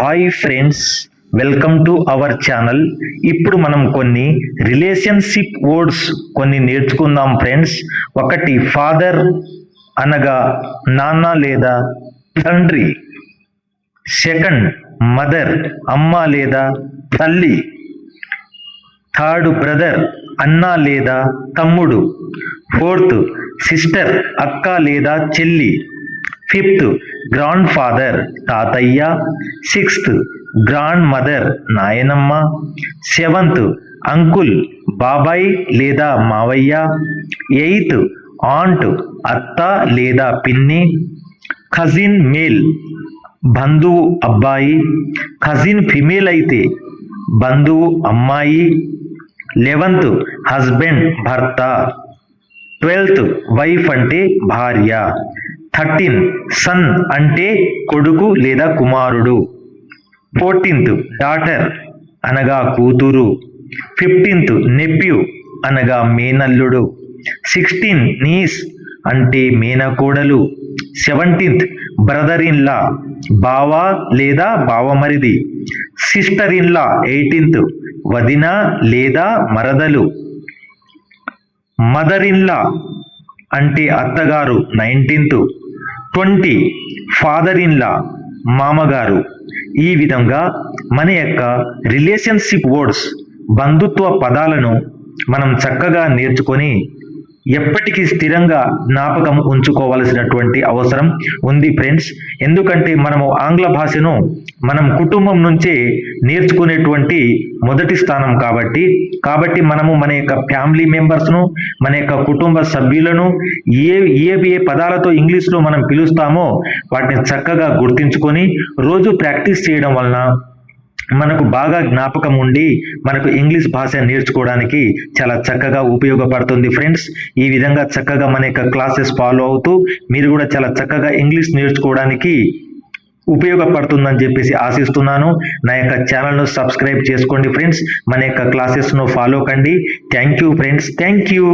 Hi friends, welcome to our channel. ఇప్పుడు మనం కొన్ని రిలేషన్షిప్ వర్డ్స్ కొన్ని నేర్చుకుందాం ఫ్రెండ్స్. ఒకటి ఫాదర్ అనగా నాన్న లేదా తండ్రి. సెకండ్ మదర్ అమ్మ లేదా తల్లి. థర్డ్ బ్రదర్ అన్న లేదా తమ్ముడు. ఫోర్త్ సిస్టర్ అక్క లేదా చెల్లి. ఫిఫ్త్ గ్రాండ్ ఫాదర్ తాతయ్య. సిక్స్త్ గ్రాండ్ మదర్ నాయనమ్మ. సెవెంత్ అంకుల్ బాబాయ్ లేదా మావయ్య. ఎయిత్ ఆంట్ అత్త లేదా పిన్ని. కజిన్ మేల్ బంధువు అబ్బాయి. కజిన్ ఫిమేల్ అయితే బంధువు అమ్మాయి. 11th హస్బెండ్ భర్త. 12th వైఫ్ అంటే భార్య. 13th సన్ అంటే కొడుకు లేదా కుమారుడు. 14th డాటర్ అనగా కూతురు. 15th నెప్యూ అనగా మేనల్లుడు. 16th నీస్ అంటే మేనకోడలు. 17th బ్రదర్ ఇన్ లా బావ లేదా బావమరిది. సిస్టర్ ఇన్ లా 18th వదిన లేదా మరదలు. మదర్ ఇన్ లా అంటే అత్తగారు 19th. 20 ఫాదర్ ఇన్ లా మామగారు. ఈ విధంగా మన యొక్క రిలేషన్షిప్ వర్డ్స్ బంధుత్వ పదాలను మనం చక్కగా నేర్చుకొని ఎప్పటికీ స్థిరంగా జ్ఞాపకం ఉంచుకోవలసినటువంటి అవసరం ఉంది ఫ్రెండ్స్. ఎందుకంటే మనము ఆంగ్ల భాషను మనం కుటుంబం నుంచే నేర్చుకునేటువంటి మొదటి స్థానం కాబట్టి మనము మన యొక్క ఫ్యామిలీ మెంబర్స్ను, మన యొక్క కుటుంబ సభ్యులను ఏ పదాలతో ఇంగ్లీష్లో మనం పిలుస్తామో వాటిని చక్కగా గుర్తించుకొని రోజు ప్రాక్టీస్ చేయడం వలన మనకు బాగా జ్ఞాపకం ఉండి మనకు ఇంగ్లీష్ భాష నేర్చుకోవడానికి చాలా చక్కగా ఉపయోగపడుతుంది ఫ్రెండ్స్. ఈ విధంగా చక్కగా మన యొక్క క్లాసెస్ ఫాలో అవుతూ మీరు కూడా చాలా చక్కగా ఇంగ్లీష్ నేర్చుకోవడానికి ఉపయోగపడుతుందని చెప్పేసి ఆశిస్తున్నాను. నా యొక్క ఛానల్ను సబ్స్క్రైబ్ చేసుకోండి ఫ్రెండ్స్. మన యొక్క క్లాసెస్ను ఫాలో కండి. Thank you friends, thank you.